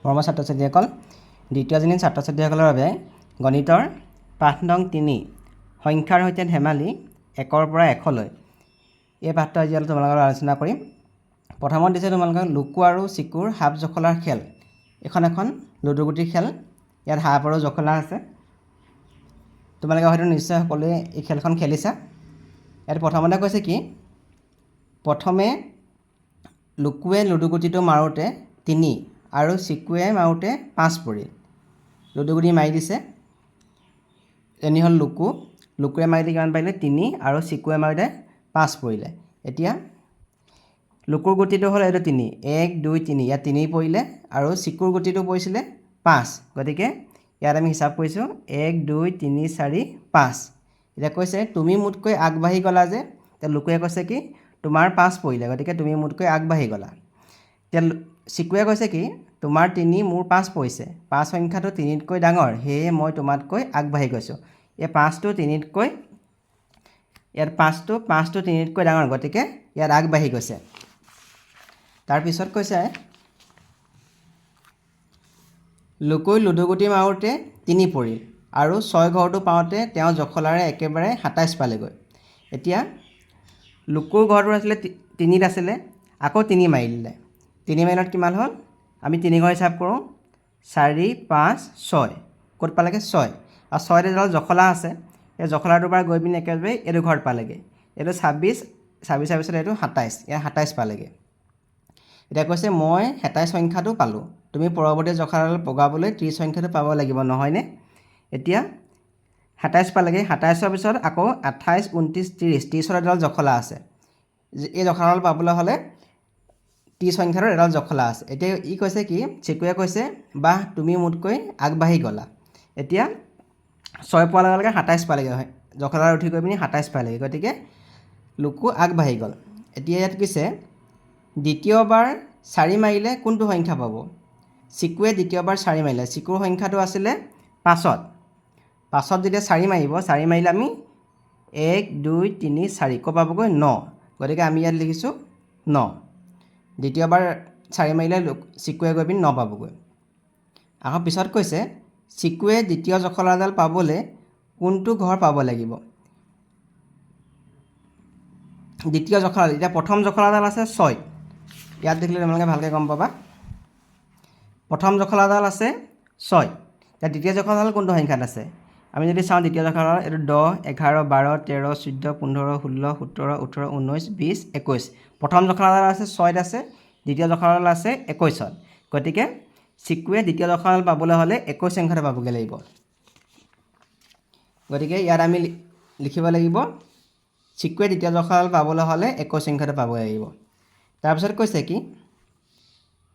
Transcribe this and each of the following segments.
মৰমৰ ছাত্ৰ ছাত্ৰীসকল, দ্বিতীয় শ্ৰেণীৰ ছাত্ৰ ছাত্ৰীসকলৰ বাবে গণিতৰ পাঠ নং 3 সংখ্যাৰ সৈতে ধেমালি 1ৰ পৰা 100লৈ এই পাঠটো আজি তোমালোকৰ আলোচনা কৰিম। প্ৰথমত দিছে তোমালোকক লুকু আৰু চিকুৰ সাপ জখলাৰ খেল। এখন লুডুগুটিৰ খেল। ইয়াত সাপ আৰু জখলা আছে। তোমালোকে হয়তো নিশ্চয় সকলোৱে এই খেলখন খেলিছা। ইয়াত প্ৰথমতে কৈছে কি, প্ৰথমে লুকুৱে লুডুগুটিটো মাৰোঁতে 3 আৰু চিকুৱে মাৰোঁতে 5 পৰিল। লুডুগুটি মাৰি দিছে। এনি হ'ল লুকু। লুকুৱে মাৰিলে কিমান পাৰিলে 3 আৰু চিকুৱে মাৰিলে 5 পৰিলে। এতিয়া লুকুৰ গুটিটো হ'ল এইটো 3, 1 2 3, ইয়াত 3 পৰিলে আৰু চিকুৰ গুটিটো পৰিছিলে 5। গতিকে ইয়াত আমি হিচাপ কৰিছোঁ 1 2 3 4 5। এতিয়া কৈছে তুমি মোতকৈ আগবাঢ়ি গ'লা যে, এতিয়া লুকুৱে কৈছে কি তোমাৰ 5 পৰিলে, গতিকে তুমি মোতকৈ আগবাঢ়ি গ'লা। এতিয়া চিকুৱে কৈছে কি তোমাৰ 3 মোৰ 5 পৰিছে, 5 সংখ্যাটো 3তকৈ ডাঙৰ, সেয়ে মই তোমাতকৈ আগবাঢ়ি গৈছোঁ। এই 5টো 3তকৈ ইয়াত 5টো 3তকৈ ডাঙৰ, গতিকে ইয়াত আগবাঢ়ি গৈছে। তাৰপিছত কৈছে লুকুই লুডুগুটি মাৰোঁতে 3 পৰিল আৰু 6 ঘৰটো পাওঁতে তেওঁ জখলাৰে একেবাৰে 27 পালেগৈ। এতিয়া লুকুৰ ঘৰটো আছিলে 3ত আছিলে, আকৌ 3 মাৰি দিলে। 3 মাৰিলত কিমান হ'ল? আমি 3 ঘৰ হিচাপ কৰোঁ, 4 5 6। ক'ত পালেগৈ? 6। আৰু 6ত এডাল জখলা আছে। এই জখলাটোৰ পৰা গৈ পিনি একেবাৰে এইটো ঘৰত পালেগৈ। এইটো 26 পিছত এইটো 27, ইয়াত 27 পালেগৈ। এতিয়া কৈছে মই 27 সংখ্যাটো পালোঁ, তুমি পৰৱৰ্তী জখলাডাল বগাবলৈ 30 সংখ্যাটো পাব লাগিব, নহয়নে? এতিয়া 27 পালেগৈ। 27ৰ পিছত আকৌ 28 29 30, 30ৰ এডাল জখলা আছে। এই জখলাডাল পাবলৈ হ'লে 30 সংখ্যাটোৰ এডাল জখলা আছে। এতিয়া ই কৈছে কি, চিকুৱে কৈছে বাহ তুমি মোতকৈ আগবাঢ়ি গ'লা। এতিয়া 6 পোৱাৰ লগে লগে 27 পালেগৈ, হয় জখলাডাল উঠি গৈ পিনি 27 পালেগৈ, গতিকে লুকু আগবাঢ়ি গ'ল। এতিয়া ইয়াত কৈছে দ্বিতীয়বাৰ 4 মাৰিলে কোনটো সংখ্যা পাব? চিকুৱে দ্বিতীয়বাৰ 4 মাৰিলে। চিকুৰ সংখ্যাটো আছিলে 5ত। 5ত যেতিয়া 4 মাৰিব, 4 মাৰিলে আমি 1 2 3 4 ক'ত পাবগৈ? 9। গতিকে আমি ইয়াত লিখিছোঁ 9। দ্বিতীয়বাৰ 4 মাৰিলে চিকুৱে গৈ পিনি 9 পাবগৈ। আকৌ পিছত কৈছে চিকুৱে দ্বিতীয় জখলাডাল পাবলৈ কোনটো ঘৰ পাব লাগিব? দ্বিতীয় জখলাডাল, এতিয়া প্ৰথম জখলাডাল আছে 6। ইয়াত দেখিলে তোমালোকে ভালকৈ গম পাবা। প্ৰথম জখলাডাল আছে 6। এতিয়া দ্বিতীয় জখলাডাল কোনটো সংখ্যাত আছে? আমি যদি চাওঁ দ্বিতীয় জখলাডাল এইটো 10 11 12 13 14 15 16 17 18 19 20 21। প্ৰথম জখলাডাল আছে 6ত আছে, দ্বিতীয় জখলাডাল আছে 21ত। গতিকে চিকুৱে দ্বিতীয় জখলাডাল পাবলৈ হ'লে 21 সংখ্যাটো পাবগৈ লাগিব। গতিকে ইয়াত আমি লিখিব লাগিব চিকুৱে দ্বিতীয় জখলাডাল পাবলৈ হ'লে 21 সংখ্যাটো পাব লাগিব। তাৰপিছত কৈছে কি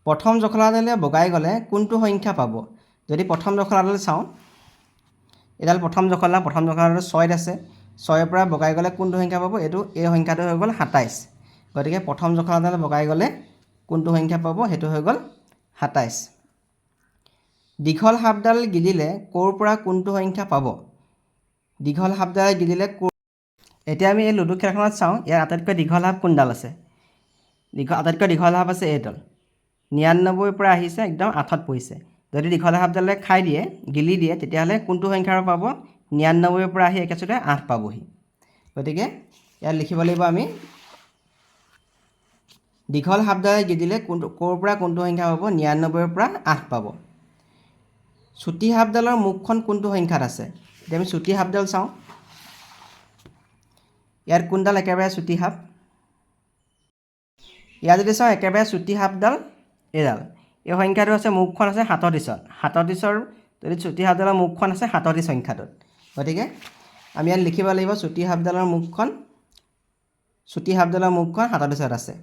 প্ৰথম জখলাডালে বগাই গ'লে কোনটো সংখ্যা পাব? যদি প্ৰথম জখলাডাল চাওঁ, এডাল প্ৰথম জখলাডাল 6ত আছে, 6ৰ পৰা বগাই গ'লে কোনটো সংখ্যা পাব? এই সংখ্যাটো হৈ গ'ল 27। গতিকে প্ৰথম জখলাডাল বগাই গ'লে কোনটো সংখ্যা পাব? সেইটো হৈ গ'ল 27। দীঘল সাপডাল গিলিলে ক'ৰ পৰা কোনটো সংখ্যা পাব? দীঘল সাপডাল গিলিলে এতিয়া আমি এই লুডু খেলখনত চাওঁ, ইয়াৰ আটাইতকৈ দীঘল সাপ কোনডাল আছে? আটাইতকৈ দীঘল সাপ আছে এইডাল। 99ৰ পৰা আহিছে একদম 8ত পৰিছে। যদি দীঘল সাপডালে খাই দিয়ে, গিলি দিয়ে, তেতিয়াহ'লে কোনটো সংখ্যাৰ পাব? 99ৰ পৰা আহি একেচতে 8 পাবহি। গতিকে ইয়াত লিখিব লাগিব আমি দীঘল সাপডালে গিলিলে ক'ৰ পৰা কোনটো সংখ্যা পাব? 99ৰ পৰা 8 পাব। চুটি সাপডালৰ মুখখন কোনটো সংখ্যাত আছে? এতিয়া আমি চুটি সাপডাল চাওঁ। ইয়াত কোনডাল একেবাৰে চুটি সাপ? ইয়াত যদি চাওঁ একেবাৰে চুটি সাপডাল এইডাল। এই সংখ্যাটো আছে, মুখখন আছে 37ত। 37ৰ যদি চুটি সাপডালৰ মুখখন আছে 37 সংখ্যাটোত। গতিকে আমি ইয়াত লিখিব লাগিব চুটি সাপডালৰ মুখখন 37ত আছে।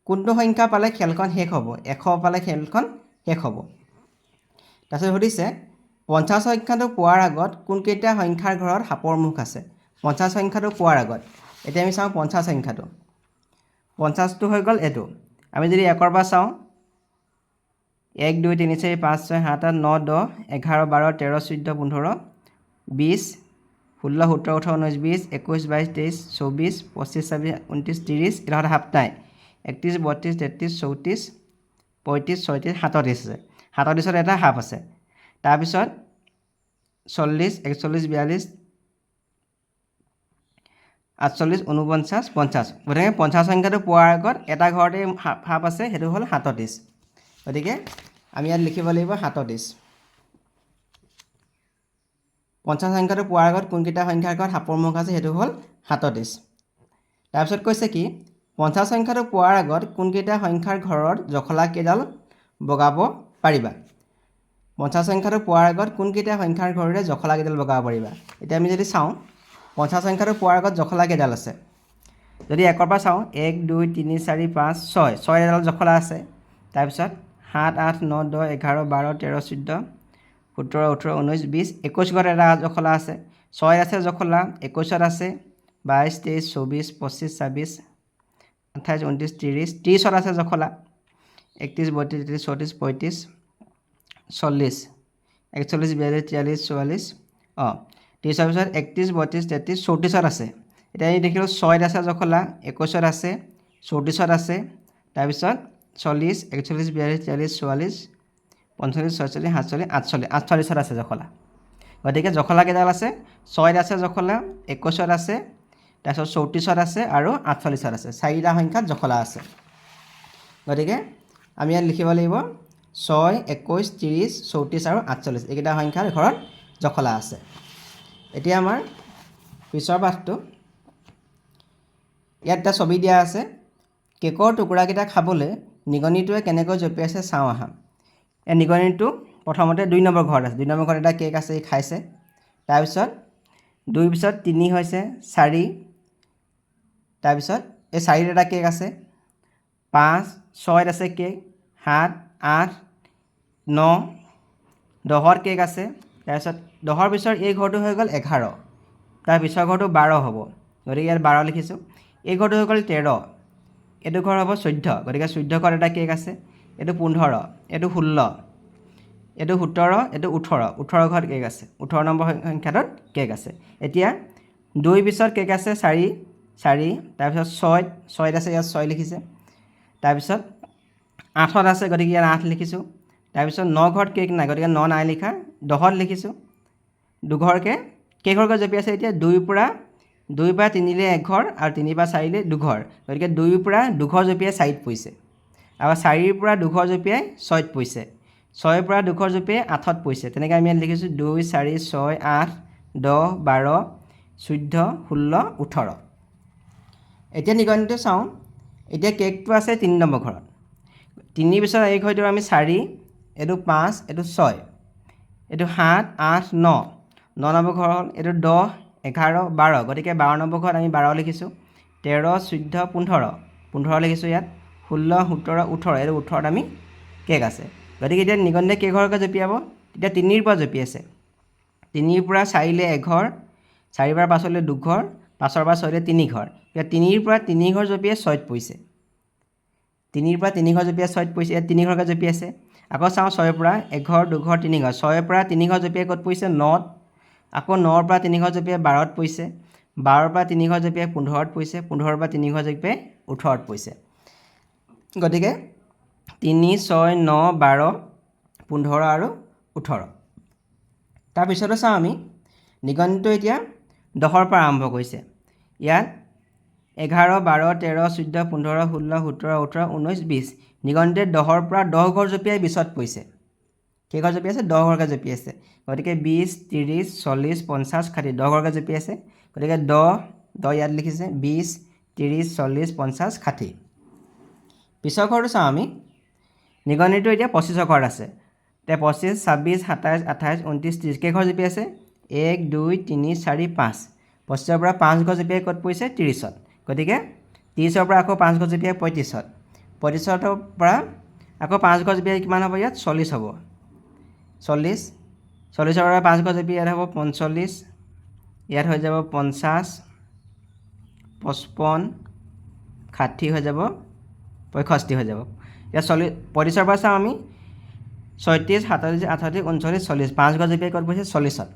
কোনটো সংখ্যা পালে খেলখন শেষ হ'ব? 100 পালে খেলখন শেষ হ'ব। তাৰপিছত সুধিছে 50 সংখ্যাটো পোৱাৰ আগত কোনকেইটা সংখ্যাৰ ঘৰত সাপৰ মুখ আছে? 50 সংখ্যাটো পোৱাৰ আগত। এতিয়া আমি চাওঁ 50 সংখ্যাটো। 50টো হৈ গ'ল এইটো। আমি যদি 1ৰ পৰা চাওঁ 1 2 3 4 5 6 7 8 9 10 11 12 13 14 15 20 16 17 18 19 20 21 22 23 24 25 26 29 30 এটা সাপ নাই। 31 32 33 34 35, 36, 37 আছে। 37ত এটা হাফ আছে। তাৰপিছত 40, 41, 42, 48, 49, 50। গতিকে 50 সংখ্যাটো পোৱাৰ আগত এটা ঘৰতে হাফ আছে, সেইটো হ'ল 37। গতিকে আমি ইয়াত লিখিব লাগিব 37। 50 সংখ্যাটো পোৱাৰ আগত কোনকেইটা সংখ্যাৰ ঘৰত হাফৰ মুখ আছে, সেইটো হ'ল 37। তাৰপিছত কৈছে কি 50 সংখ্যাটো পোৱাৰ আগত কোনকেইটা সংখ্যাৰ ঘৰৰ জখলা কেইডাল বগাব পাৰিবা। 50 সংখ্যাটো পোৱাৰ আগত কোনকেইটা সংখ্যাৰ ঘৰৰে জখলা কেইডাল বগাব পাৰিবা। এতিয়া আমি যদি চাওঁ 50 সংখ্যাটো পোৱাৰ আগত জখলা কেইডাল আছে, যদি 1ৰ পৰা চাওঁ 1, 2, 3, 4, 5, 6, 6 এডাল জখলা আছে। তাৰপিছত 7, 8, 9, 10, 11, 12, 13, 14, 17, 18, 19, 20, 21 ঘৰত এটা জখলা আছে। 6 আছে জখলা, 21ত আছে 22, 23, 24, 25, 26, 28, 29, 30, 30ত আছে জখলা 31, 32, 33, 34, 35, 40, 41, 42, 43, 44, 30ৰ পিছত 31, 32, 33, 34ত আছে। এতিয়া আমি দেখিলোঁ 6ত আছে জখলা, 21ত আছে, 34ত আছে, তাৰপিছত 40, 41, 42, 43, 44, 45, 46, 47, 48, 48ত আছে জখলা। গতিকে জখলা কেইডাল আছে? 6ত আছে জখলা, 21ত আছে, তাৰপিছত 34ত আছে আৰু 48ত আছে। 4টা সংখ্যাত জখলা আছে। গতিকে আমি ইয়াত লিখিব লাগিব 6, 21, 30, 34 আৰু 48 এইকেইটা সংখ্যাৰ ঘৰত জখলা আছে। এতিয়া আমাৰ পিছৰ পাঠটো, ইয়াত এটা ছবি দিয়া আছে। কেকৰ টুকুৰাকেইটা খাবলৈ নিগনিটোৱে কেনেকৈ জঁপিয়াইছে চাওঁ আহা। এই নিগনিটো প্ৰথমতে 2 নম্বৰ ঘৰত আছে। 2 নম্বৰ ঘৰত এটা কেক আছে, খাইছে। তাৰপিছত 2 পিছত 3 হৈছে 4, তাৰপিছত এই 4ত এটা কেক আছে, 5, 6ত আছে কেক, 7, 8, 9, 10ত কেক আছে। তাৰপিছত 10ৰ পিছৰ এই ঘৰটো হৈ গ'ল 11, তাৰ পিছৰ ঘৰটো 12 হ'ব। গতিকে ইয়াত 12 লিখিছোঁ। এই ঘৰটো হৈ গ'ল 13, এইটো ঘৰ হ'ব 14। গতিকে 14 ঘৰত এটা কেক আছে। এইটো 15, এইটো 16, এইটো 17, এইটো 18, 18 ঘৰত কেক আছে। 18 নম্বৰ সংখ্যাটোত কেক আছে। এতিয়া 2 পিছত কেক আছে 4, 4, তাৰপিছত 6ত আছে, ইয়াত 6 লিখিছে। তাৰপিছত 8ত আছে, গতিকে ইয়াত 8 লিখিছোঁ। তাৰপিছত 9 ঘৰত কেক নাই, গতিকে 9 নাই লিখা, 10ত লিখিছোঁ। দুঘৰকৈ কেইঘৰকৈ জঁপিয়াইছে এতিয়া? 2ৰ পৰা 3লৈ 1 ঘৰ আৰু 3ৰ পৰা 4লৈ 2 ঘৰ। গতিকে 2ৰ পৰা 2 ঘৰ জঁপিয়াই 4ত পৰিছে, আৰু 4ৰ পৰা 2 ঘৰ জঁপিয়াই 6ত পৰিছে, 6ৰ পৰা 2 ঘৰ জঁপিয়াই 8ত পৰিছে। তেনেকৈ আমি ইয়াত লিখিছোঁ 2, 4, 6, 8, 10, 12, 14, 16, 18। এতিয়া নিগনিটো চাওঁ। এতিয়া কেকটো আছে 3 নম্বৰ ঘৰত। 3ৰ পিছত এই ঘৰটো আমি 4, এইটো 5, এইটো 6, এইটো 7, 8, 9, 9 নম্বৰ ঘৰ হ'ল। এইটো 10, 11, 12, গতিকে 12 নম্বৰ ঘৰত আমি 12 লিখিছোঁ। 13, 14, 15, 15 লিখিছোঁ ইয়াত। 16, 17, 18, এইটো 18ত আমি কেক আছে। গতিকে এতিয়া নিগনিটোৱে কেইঘৰকৈ জঁপিয়াব? এতিয়া 3ৰ পৰা জঁপিয়াইছে। 3ৰ পৰা 4লৈ 1 ঘৰ, 4ৰ পৰা 5লৈ 2 ঘৰ, 5ৰ পৰা 6লৈ 3 ঘৰ। এতিয়া 3ৰ পৰা 3 ঘৰ জঁপিয়াই 6ত পৰিছে। 3ৰ পৰা 3 ঘৰ জঁপিয়াই 6ত পৰিছে, ইয়াত 3 ঘৰকৈ জঁপিয়াইছে। আকৌ চাওঁ 6ৰ পৰা 1 ঘৰ, 2 ঘৰ, 3 ঘৰ। 6ৰ পৰা 3 ঘৰ জঁপিয়াই ক'ত পৰিছে? 9ত। আকৌ 9ৰ পৰা 3 ঘৰ জঁপিয়াই 12ত পৰিছে। 12ৰ পৰা 3 ঘৰ জঁপিয়াই 15ত পৰিছে। 15ৰ পৰা 3 ঘৰ জঁপিয়াই 18ত পৰিছে। গতিকে 3, 6, 9, 12, 15 আৰু 18। তাৰপিছতো চাওঁ আমি নিগনিটো এতিয়া 10ৰ পৰা আৰম্ভ কৰিছে। ইয়াত 11, 12, 13, 14, 15, 16, 17, 18, 19, 20। নিগনিটোৱে 10ৰ পৰা 10 ঘৰ জঁপিয়াই 20ত পৰিছে। কেইঘৰ জঁপিয়াইছে? 10 ঘৰকৈ জঁপিয়াইছে। গতিকে 20, 30, 40, 50, 60, 10 ঘৰকৈ জঁপিয়াইছে। গতিকে 10 ইয়াত লিখিছে, 20, 30, 40, 50, 60। পিছৰ ঘৰটো চাওঁ আমি। নিগনিটো এতিয়া 25ৰ ঘৰত আছে। এতিয়া 25, 26, 27, 28, 29, 30 কেইঘৰ জঁপিয়াইছে? 1, 2, 3, 4, 5। 25ৰ পৰা 5 ঘৰ জঁপিয়াই ক'ত পৰিছে? 30ত। গতিকে 30ৰ পৰা আকৌ 5 ঘৰ জঁপিয়াই 35ত। 35ৰ পৰা আকৌ 5 ঘৰ জঁপিয়াই কিমান হ'ব ইয়াত? 40 হ'ব। 40, 40ৰ পৰা 5 ঘৰ জঁপিয়াই ইয়াত হ'ব 45, ইয়াত হৈ যাব 50, 55, 60 হৈ যাব, 65 হৈ যাব। এতিয়া 35ৰ পৰা চাওঁ আমি। 36, 37, 38, 39, 40। 5 ঘৰ জঁপিয়াই ক'ত পৰিছে? 40ত।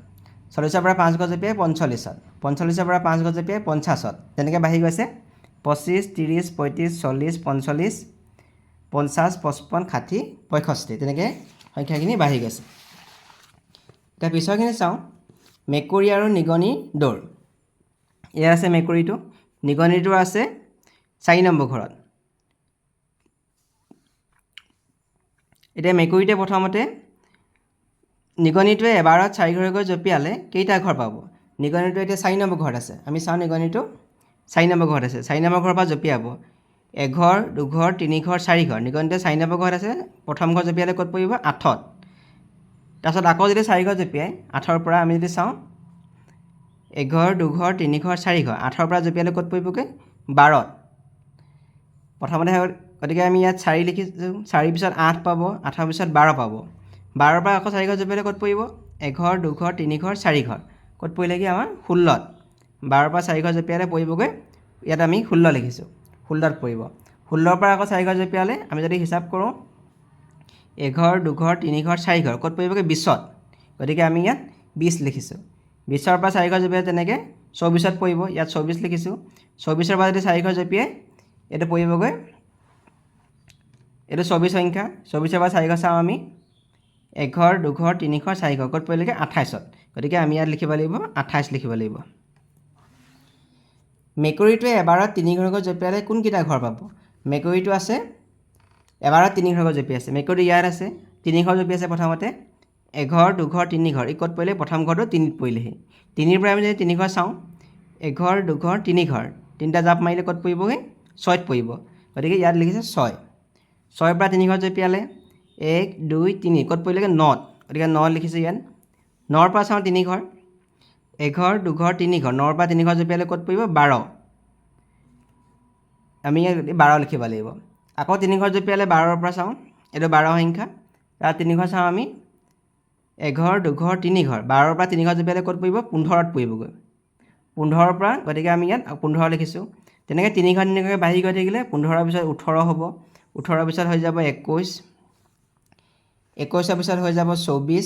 40ৰ পৰা 5 ঘৰ জঁপিয়াই 45ত। 45ৰ পৰা 5 ঘৰ জঁপিয়াই 50ত। তেনেকৈ বাঢ়ি গৈছে 25, 30, 35, 40, 45, 50, 55, 60, 65 তেনেকৈ সংখ্যাখিনি বাঢ়ি গৈছে। এতিয়া পিছৰখিনি চাওঁ। মেকুৰী আৰু নিগনিৰ দৌৰ। ইয়াত আছে মেকুৰীটো, নিগনিটো আছে 4 নম্বৰ ঘৰত। এতিয়া মেকুৰীটোৱে প্ৰথমতে নিগনিটোৱে এবাৰত 4 ঘৰকৈ জঁপিয়ালে কেইটা ঘৰ পাব? নিগনিটো এতিয়া 4 নম্বৰ ঘৰত আছে। আমি চাওঁ নিগনিটো 4 নম্বৰ ঘৰত আছে। 4 নম্বৰ ঘৰৰ পৰা জঁপিয়াব। এঘৰ, দুঘৰ, 3 ঘৰ, 4 ঘৰ। নিগনিটোৱে 4 নম্বৰ ঘৰত আছে। প্ৰথম ঘৰ জঁপিয়ালে ক'ত পৰিব? 8ত। তাৰপিছত আকৌ যদি 4 ঘৰ জঁপিয়াই 8ৰ পৰা আমি যদি চাওঁ এঘৰ, দুঘৰ, 3 ঘৰ, 4 ঘৰ। 8ৰ পৰা জঁপিয়ালে ক'ত পৰিবগৈ? 12ত। প্ৰথমতে গতিকে আমি ইয়াত 4 লিখিছোঁ। 4 পিছত 8 পাব, 8ৰ পিছত 12 পাব। 12ৰ পৰা আকৌ 4 ঘৰ জঁপিয়ালে ক'ত পৰিব? এঘৰ, দুঘৰ, 3 ঘৰ, 4 ঘৰ। ক'ত পৰিলেগৈ? আমাৰ 16ত। 12ৰ পৰা 4 ঘৰ জঁপিয়ালে পৰিবগৈ, ইয়াত আমি 16 লিখিছোঁ, 16ত পৰিব। 16ৰ পৰা আকৌ 4 ঘৰ জঁপিয়ালে আমি যদি হিচাপ কৰোঁ এঘৰ, দুঘৰ, 3 ঘৰ, 4 ঘৰ। ক'ত পৰিবগৈ? 20ত। গতিকে আমি ইয়াত 20 লিখিছোঁ। 20ৰ পৰা 4 ঘৰ জঁপিয়ালে তেনেকৈ 24ত পৰিব, ইয়াত 24 লিখিছোঁ। 24ৰ পৰা যদি 4 ঘৰ জঁপিয়াই এইটো পৰিবগৈ, এইটো 24 সংখ্যা। 24ৰ পৰা 4 ঘৰ চাওঁ আমি এঘৰ, দুঘৰ, 3 ঘৰ, 4 ঘৰ। ক'ত পৰিলেগৈ? 28ত। গতিকে আমি ইয়াত লিখিব লাগিব 28 লিখিব লাগিব। মেকুৰীটোৱে এবাৰত 3 ঘৰকৈ জঁপিয়ালে কোনকেইটা ঘৰ পাব? মেকুৰীটো আছে এবাৰত 3 ঘৰকৈ জঁপিয়াইছে। মেকুৰীটো ইয়াত আছে 3 ঘৰ জঁপিয়াইছে প্ৰথমতে। এঘৰ, দুঘৰ, 3 ঘৰ। ই ক'ত পৰিলে? প্ৰথম ঘৰটো 3ত পৰিলেহি। 3ৰ পৰা আমি যদি 3 ঘৰ চাওঁ এঘৰ, দুঘৰ, 3 ঘৰ। 3টা জাপ মাৰিলে ক'ত পৰিবগৈ? 6ত পৰিব। গতিকে ইয়াত লিখিছে 6। 6ৰ পৰা 3 ঘৰ জঁপিয়ালে 1, 2, 3। ক'ত পৰিলেগৈ? 9ত। গতিকে 9 লিখিছোঁ ইয়াত। 9ৰ পৰা চাওঁ 3 ঘৰ এঘৰ, দুঘৰ, 3 ঘৰ। 9ৰ পৰা 3 ঘৰ জঁপিয়ালে ক'ত পৰিব? 12। আমি ইয়াত 12 লিখিব লাগিব। আকৌ 3 ঘৰ জঁপিয়ালে 12ৰ পৰা চাওঁ, এইটো 12 সংখ্যা। তাত 3 ঘৰ চাওঁ আমি এঘৰ, দুঘৰ, 3 ঘৰ। 12ৰ পৰা 3 ঘৰ জঁপিয়ালে ক'ত পৰিব? 15ত পৰিবগৈ। 15ৰ পৰা গতিকে আমি ইয়াত 15 লিখিছোঁ। তেনেকৈ 3 ঘৰ তেনেকৈ বাঢ়ি গৈ থাকিলে 15ৰ পিছত 18 হ'ব। 18ৰ পিছত হৈ যাব 21। 21ৰ পিছত হৈ যাব 24।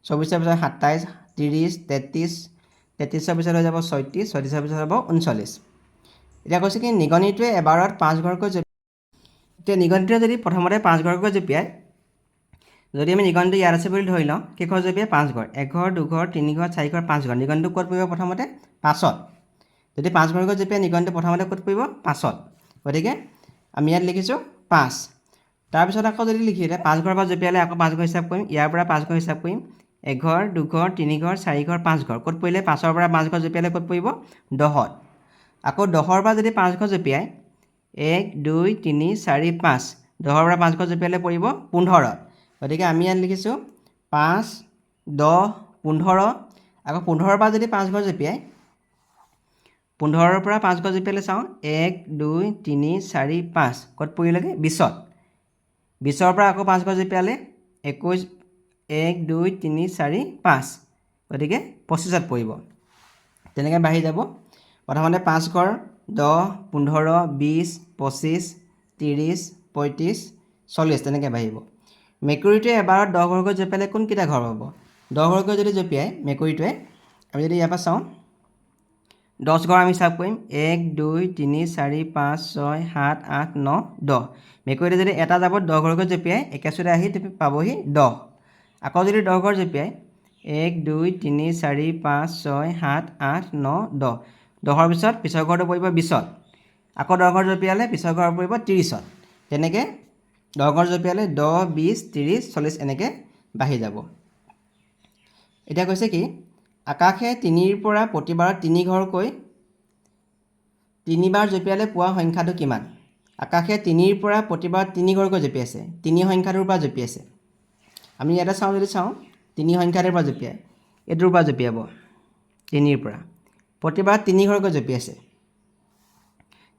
24ৰ পিছত 27, 30, 33। 33ৰ পিছত হৈ যাব 36। 36ৰ পিছত হ'ব 39। এতিয়া কৈছে কি নিগনিটোৱে এবাৰত 5 ঘৰকৈ জঁপিয়াই। এতিয়া নিগনিটোৱে যদি প্ৰথমতে 5 ঘৰকৈ জঁপিয়াই, যদি আমি নিগনিটো ইয়াত আছে বুলি ধৰি লওঁ, কেইঘৰ জঁপিয়াই? 5 ঘৰ। এঘৰ, দুঘৰ, 3 ঘৰ, 4 ঘৰ, 5 ঘৰ। নিগনিটো ক'ত পৰিব প্ৰথমতে? 5ত। যদি 5 ঘৰকৈ জঁপিয়াই নিগনিটো প্ৰথমতে ক'ত পৰিব? 5ত। গতিকে আমি ইয়াত লিখিছোঁ 5। তাৰপিছত আকৌ যদি লিখিলে 5 ঘৰৰ পৰা জঁপিয়ালে আকৌ 5 ঘৰ হিচাপ কৰিম। ইয়াৰ পৰা 5 ঘৰ হিচাপ কৰিম। এঘৰ, দুঘৰ, 3 ঘৰ, 4 ঘৰ, 5 ঘৰ। ক'ত পৰিলে? 5ৰ পৰা 5 ঘৰ জঁপিয়ালে ক'ত পৰিব? 10ত। আকৌ 10ৰ পৰা যদি 5 ঘৰ জঁপিয়াই 1, 2, 3, 4, 5। 10ৰ পৰা 5 ঘৰ জঁপিয়ালে পৰিব 15ত। গতিকে আমি ইয়াত লিখিছোঁ 5, 10, 15। আকৌ 15ৰ পৰা যদি 5 ঘৰ জঁপিয়াই 15ৰ পৰা 5 ঘৰ জঁপিয়ালে চাওঁ 1, 2, 3, 4, 5। ক'ত পৰিলেগৈ? 20ত। 20ৰ পৰা আকৌ 5 ঘৰ জঁপিয়ালে 21, 1, 2, 3, 4, 5। গতিকে 25ত পৰিব। তেনেকৈ বাঢ়ি যাব। প্ৰথমতে 5 ঘৰ 10, 15, 20, 25, 30, 35, 40 তেনেকৈ বাঢ়িব। মেকুৰীটোৱে এবাৰত 10 ঘৰকৈ জঁপিয়ালে কোনকেইটা ঘৰ পাব? 10 ঘৰকৈ যদি জঁপিয়াই মেকুৰীটোৱে, আমি যদি ইয়াৰ পৰা চাওঁ 10 ঘৰ আমি হিচাপ কৰিম 1, 2, 3, 4, 5, 6, 7, 8, 9, 10। মেকুৰীটোৱে যদি এটা জাপত 10 ঘৰকৈ জঁপিয়াই একেচোতে আহি পাবহি 10। আকৌ যদি 10 ঘৰ জঁপিয়াই 1, 2, 3, 4, 5, 6, 7, 8, 9, 10। 10ৰ পিছত পিছৰ ঘৰটো পৰিব 20ত। আকৌ 10 ঘৰ জঁপিয়ালে পিছৰ ঘৰ পৰিব 30ত। তেনেকৈ 10 ঘৰ জঁপিয়ালে 10, 20, 30, 40 এনেকৈ বাঢ়ি যাব। এতিয়া কৈছে কি আকাশে 3ৰ পৰা প্ৰতিবাৰত 3 ঘৰকৈ 3 বাৰ জঁপিয়ালে পোৱা সংখ্যাটো কিমান? আকাশে 3ৰ পৰা প্ৰতিবাৰত 3 ঘৰকৈ জঁপিয়াইছে। 3 সংখ্যাটোৰ পৰা জঁপিয়াইছে। আমি ইয়াতে চাওঁ, যদি চাওঁ 3 সংখ্যাটোৰ পৰা জঁপিয়াই এইটোৰ পৰা জঁপিয়াব 3ৰ পৰা প্ৰতিবাৰত 3 ঘৰকৈ জঁপিয়াইছে।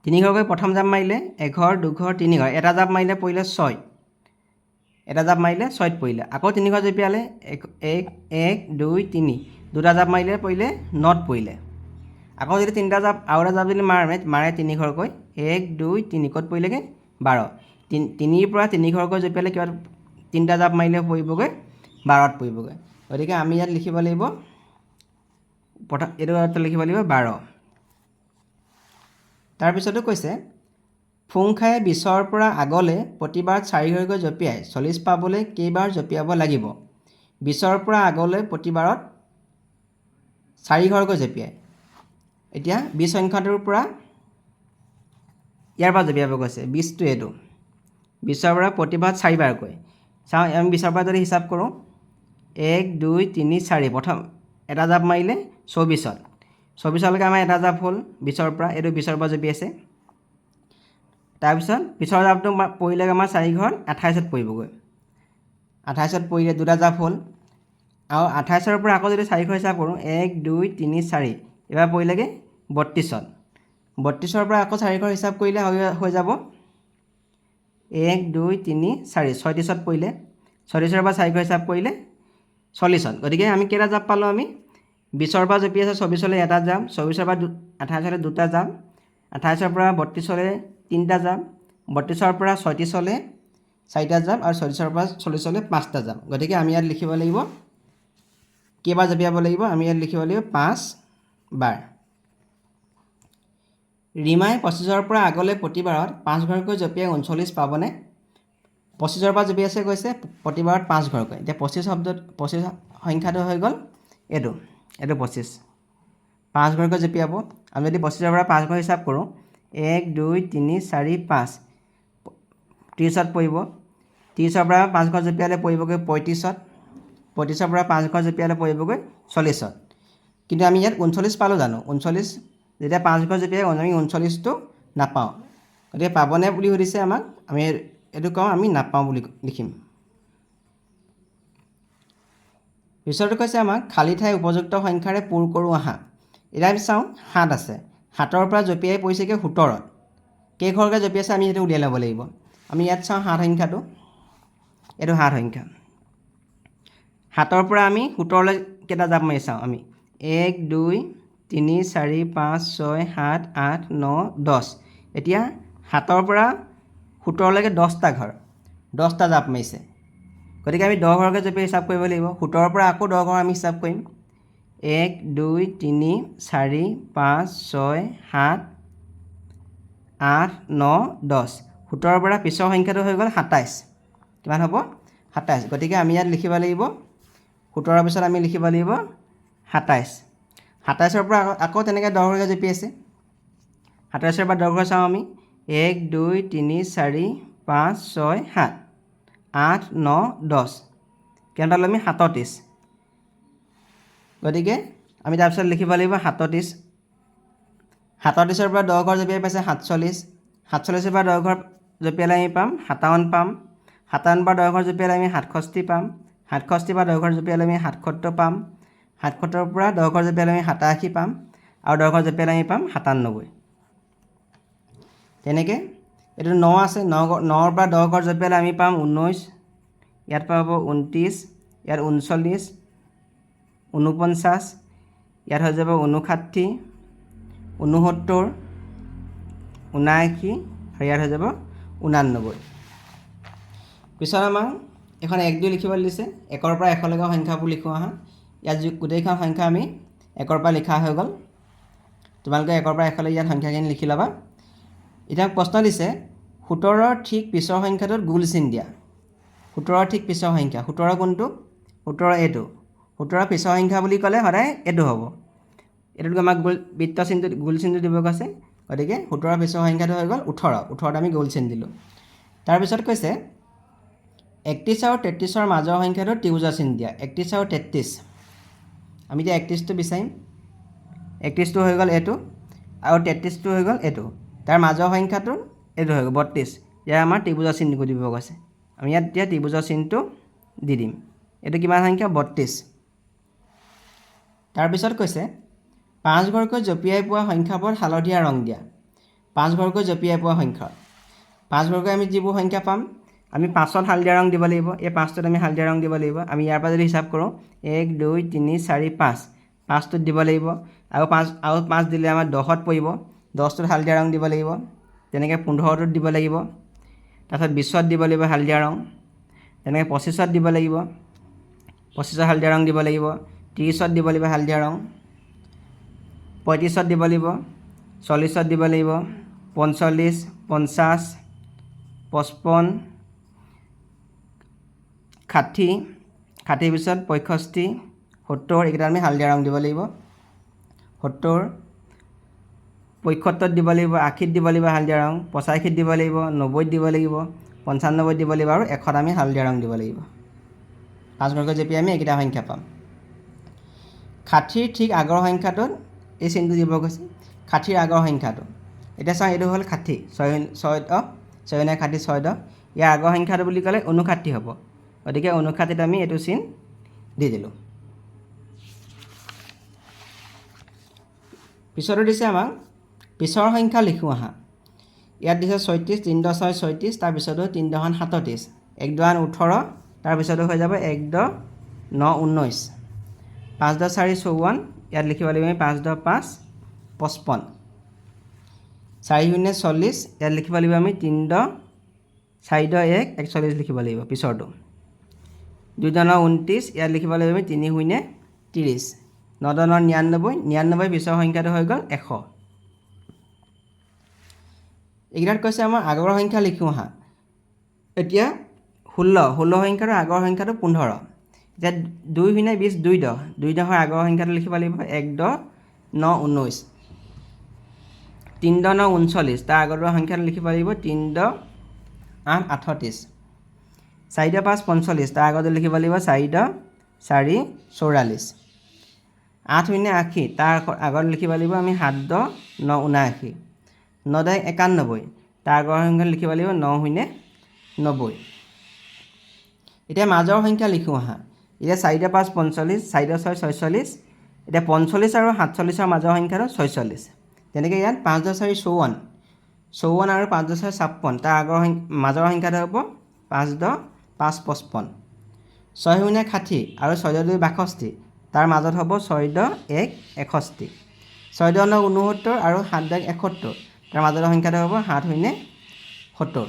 3 ঘৰকৈ প্ৰথম জাপ মাৰিলে এঘৰ, দুঘৰ, 3 ঘৰ। এটা জাপ মাৰিলে পৰিলে 6। এটা জাপ মাৰিলে 6ত পৰিলে। আকৌ 3 ঘৰ জঁপিয়ালে 1, 2, 3। দুটা জাপ মাৰিলে পৰিলে 9ত পৰিলে। আকৌ যদি 3টা জাপ আৰু এটা জাপ যদি মাৰে 3 ঘৰকৈ 1, 2, 3। ক'ত পৰিলেগৈ? 12। 3ৰ পৰা 3 ঘৰকৈ জঁপিয়ালে কিবা 3টা জাপ মাৰিলে পৰিবগৈ 12ত পৰিবগৈ। গতিকে আমি ইয়াত লিখিব লাগিব এইটো লিখিব লাগিব 12। তাৰপিছতো কৈছে ফুং খাই 20ৰ পৰা আগলৈ প্ৰতিবাৰত 4 ঘৰকৈ জঁপিয়াই 40 পাবলৈ কেইবাৰ জঁপিয়াব লাগিব 20ৰ পৰা আগলৈ প্ৰতিবাৰত 4 ঘৰকৈ জঁপিয়াই এতিয়া 20 সংখ্যাটোৰ পৰা ইয়াৰ পৰা জঁপিয়াব কৈছে 20টো এইটো 20ৰ পৰা প্ৰতিবাৰত 4 বাৰকৈ চাওঁ আমি 20ৰ পৰা যদি হিচাপ কৰোঁ 1 2 3 4 প্ৰথম এটা জাপ মাৰিলে 24ত 24লৈকে আমাৰ এটা জাপ হ'ল 20ৰ পৰা এইটো 20ৰ পৰা জঁপিয়াইছে তাৰপিছত পিছৰ জাপটো পৰিলে আমাৰ 4 ঘৰ 28ত পৰিবগৈ 28ত পৰিলে দুটা জাপ হ'ল আৰু 28ৰ পৰা আকৌ যদি 4 ঘৰ হিচাপ কৰোঁ 1 2 3 4 এবাৰ পৰিলেগৈ 32ত 32ৰ পৰা আকৌ 4 ঘৰ হিচাপ কৰিলে হৈ যাব 1 2 3 4 36ত পৰিলে 36ৰ পৰা 4 ঘৰ হিচাপ কৰিলে 40ত গতিকে আমি কেইটা জাপ পালোঁ আমি 20ৰ পৰা জঁপিয়াইছে 24লৈ এটা জাপ 24ৰ পৰা 28লৈ দুটা জাপ 28ৰ পৰা 32লৈ তিনিটা জাপ 32ৰ পৰা 36লৈ চাৰিটা জাপ আৰু 36ৰ পৰা 40লৈ পাঁচটা জাপ গতিকে আমি ইয়াত লিখিব লাগিব কেইবাৰ জঁপিয়াব লাগিব আমি ইয়াত লিখিব লাগিব 5 বাৰ ৰীমাই 25ৰ পৰা আগলৈ প্ৰতিবাৰত 5 ঘৰকৈ জঁপিয়াই 39 পাবনে 25ৰ পৰা জঁপিয়াইছে কৈছে প্ৰতিবাৰত 5 ঘৰকৈ এতিয়া 25 সংখ্যাটো হৈ গ'ল এইটো 25 5 ঘৰকৈ জঁপিয়াব আমি যদি 25ৰ পৰা 5 ঘৰ হিচাপ কৰোঁ 1 2 3 4 5 30ত পৰিব 30ৰ পৰা 5 ঘৰ জঁপিয়ালে পৰিবগৈ 35ত 35ৰ পৰা 5 ঘৰ জঁপিয়ালে পৰিবগৈ 40ত কিন্তু আমি ইয়াত 39 পালোঁ জানো 39 যেতিয়া 5 ঘৰ জঁপিয়াই আমি 39টো নাপাওঁ গতিকে পাবনে বুলি সুধিছে আমাক আমি এইটো কওঁ আমি নাপাওঁ বুলি লিখিম পিছৰটো কৈছে আমাক খালী ঠাই উপযুক্ত সংখ্যাৰে পূৰ কৰোঁ আহা এতিয়া আমি চাওঁ 7 আছে 7ৰ পৰা জঁপিয়াই পৰিছেগৈ 17ত কেইঘৰকৈ জঁপিয়াইছে আমি সেইটো উলিয়াই ল'ব লাগিব আমি ইয়াত চাওঁ 7 সংখ্যাটো এইটো 7 সংখ্যা 7ৰ পৰা আমি 17লৈ কেইটা জাপ মাৰি চাওঁ আমি 1 2 3 4 5 6 7 8 9 10 এতিয়া 7ৰ পৰা 17লৈকে 10টা ঘৰ 10টা জাপ মাৰিছে গতিকে আমি 10 ঘৰকৈ জঁপিয়াই হিচাপ কৰিব লাগিব 17ৰ পৰা আকৌ 10 ঘৰ আমি হিচাপ কৰিম 1 2 3 4 5 6 7 8 9 10 17ৰ পৰা পিছৰ সংখ্যাটো হৈ গ'ল 27 কিমান হ'ব 27 গতিকে আমি ইয়াত লিখিব লাগিব 17ৰ পিছত আমি লিখিব লাগিব 27 27ৰ পৰা আকৌ তেনেকৈ 10 ঘৰকৈ জঁপিয়াইছে 27ৰ পৰা 10 ঘৰ চাওঁ আমি 1 2 3 4 5 6 7 8 9 10 কিমান পালোঁ আমি 37 গতিকে আমি তাৰপিছত লিখিব লাগিব 37 37ৰ পৰা 10 ঘৰ জঁপিয়াই পাইছে 47 47ৰ পৰা 10 ঘৰ জঁপিয়ালে আমি পাম 57 পাম 57 পৰা 10 ঘৰ জঁপিয়ালে আমি 67 পাম 67 পৰা 10 ঘৰ জঁপিয়ালে আমি 77 পাম 77ৰ পৰা 10 ঘৰ জঁপিয়ালে আমি 87 পাম আৰু 10 ঘৰ জঁপিয়ালে আমি পাম 97 তেনেকৈ এইটো 9 আছে 9ৰ পৰা 10 ঘৰ জঁপিয়ালে আমি পাম 19 ইয়াত পাব 29 ইয়াত 39 49 ইয়াত হৈ যাব 59 69 79 আৰু ইয়াত হৈ যাব 89 পিছত আমাক এখন 1 2 লিখিবলৈ দিছে 1ৰ পৰা 100লৈকে সংখ্যাবোৰ লিখোঁ আহা ইয়াত গোটেইখন সংখ্যা আমি 1ৰ পৰা লিখা হৈ গ'ল তোমালোকে 1ৰ পৰা 100লৈ ইয়াত সংখ্যাখিনি লিখি ল'বা এতিয়া প্ৰশ্ন দিছে 17ৰ ঠিক পিছৰ সংখ্যাটোত গোল চিন দিয়া 17ৰ ঠিক পিছৰ সংখ্যা 17 কোনটো 17 এইটো 17ৰ পিছৰ সংখ্যা বুলি ক'লে সদায় এইটো হ'ব এইটোত আমাক বৃত্ত চিনটো গোল চিনটো দিব কৈছে গতিকে 17ৰ পিছৰ সংখ্যাটো হৈ গ'ল 18ত আমি গোল চিন দিলোঁ তাৰপিছত কৈছে 31 আৰু 33ৰ মাজৰ সংখ্যাটো ত্ৰিভুজৰ চিন দিয়া 31 আৰু 33 আমি এতিয়া 31টো বিচাৰিম 31টো হৈ গ'ল এইটো আৰু 33টো হৈ গ'ল এইটো তাৰ মাজৰ সংখ্যাটো এইটো হৈ গ'ল 32 ইয়াৰ আমাৰ ত্ৰিভুজৰ চিনটো দিব কৈছে আমি ইয়াত এতিয়া ত্ৰিভুজৰ চিনটো দি দিম এইটো কিমান সংখ্যা 32 তাৰপিছত কৈছে 5 ঘৰকৈ জঁপিয়াই পোৱা সংখ্যাবোৰ হালধীয়া ৰং দিয়া 5 ঘৰকৈ জঁপিয়াই পোৱা সংখ্যা 5 ঘৰকৈ আমি যিবোৰ সংখ্যা পাম আমি 5ত হালধীয়া ৰং দিব লাগিব এই 5টোত আমি হালধীয়া ৰং দিব লাগিব আমি ইয়াৰ পৰা যদি হিচাপ কৰোঁ 1 2 3 4 5 5টোত দিব লাগিব আৰু 5 দিলে আমাৰ 10ত পৰিব 10টোত হালধীয়া ৰং দিব লাগিব তেনেকৈ 15টোত দিব লাগিব তাৰপিছত 20ত দিব লাগিব হালধীয়া ৰং তেনেকৈ 25ত দিব লাগিব 25ত হালধীয়া ৰং দিব লাগিব 30ত দিব লাগিব হালধীয়া ৰং 35ত দিব লাগিব 40ত দিব লাগিব 45 50, 55, 60, 60 পিছত 65, 70 এইকেইটা আমি হালধীয়া ৰং দিব লাগিব। 70, 75 দিব লাগিব, 80 দিব লাগিব হালধীয়া ৰং, 85 দিব লাগিব, 90 দিব লাগিব, 95 দিব লাগিব আৰু 100 আমি হালধীয়া ৰং দিব লাগিব। 5 ঘৰকৈ জেপি আমি এইকেইটা সংখ্যা পাম। 60ৰ ঠিক আগৰ সংখ্যাটোত এই চিনটো দিব গৈছে। 60ৰ আগৰ সংখ্যাটো এতিয়া চাওঁ, এইটো হ'ল 60, 6 9 60 6 10। ইয়াৰ আগৰ সংখ্যাটো বুলি ক'লে 59 হ'ব। গতিকে 59ত আমি এইটো চিন দি দিলোঁ। পিছতো দিছে আমাক পিছৰ সংখ্যা লিখোঁ আহা। ইয়াত দিছে 36, 3 10 6 36, তাৰপিছতো 3 10 37, 1 2 18, তাৰপিছতো হৈ যাব 1 10 9 19, 5 10 4 54, ইয়াত লিখিব লাগিব আমি 5 10 5 55, 4 0 40, ইয়াত লিখিব লাগিব আমি 3 10 4 10 1 41 লিখিব লাগিব পিছৰটো। 2 10 29, ইয়াত লিখিব লাগিব আমি 3 0 30, 9 10 99, 99 পিছৰ সংখ্যাটো হৈ গ'ল 100। এইকেইটাত কৈছে আমাৰ আগৰ সংখ্যা লিখোঁ আহা। এতিয়া 16 সংখ্যাটোৰ আগৰ সংখ্যাটো 15। এতিয়া 2 0 20 2 10, 2 10ৰ আগৰ সংখ্যাটো লিখিব লাগিব 1 10 9 19, 3 10 9 39, তাৰ আগৰ সংখ্যাটো লিখিব লাগিব 3 10 8 38, 4 10 5 45, তাৰ আগতে লিখিব লাগিব 4 10 4 44, 8 0 80, তাৰ আগত লিখিব লাগিব আমি 7 10 9 79, 9 10 91, তাৰ আগৰ সংখ্যা লিখিব লাগিব 9 0 90। এতিয়া মাজৰ সংখ্যা লিখোঁ আহা। এতিয়া 4 10 5 45, 4 10 6 46, এতিয়া 45 আৰু 47ৰ মাজৰ সংখ্যাটো 46। তেনেকৈ ইয়াত 5 10 4 54, 54 আৰু 5 10 6 56, তাৰ আগৰ মাজৰ সংখ্যাটো হ'ব 5 10 5 55, 6 0 60 আৰু 6 2 62, তাৰ মাজত হ'ব 6 10 1 61, 6 10 9 69 আৰু 7 10 71, তাৰ মাজৰ সংখ্যাটো হ'ব 7 0 70।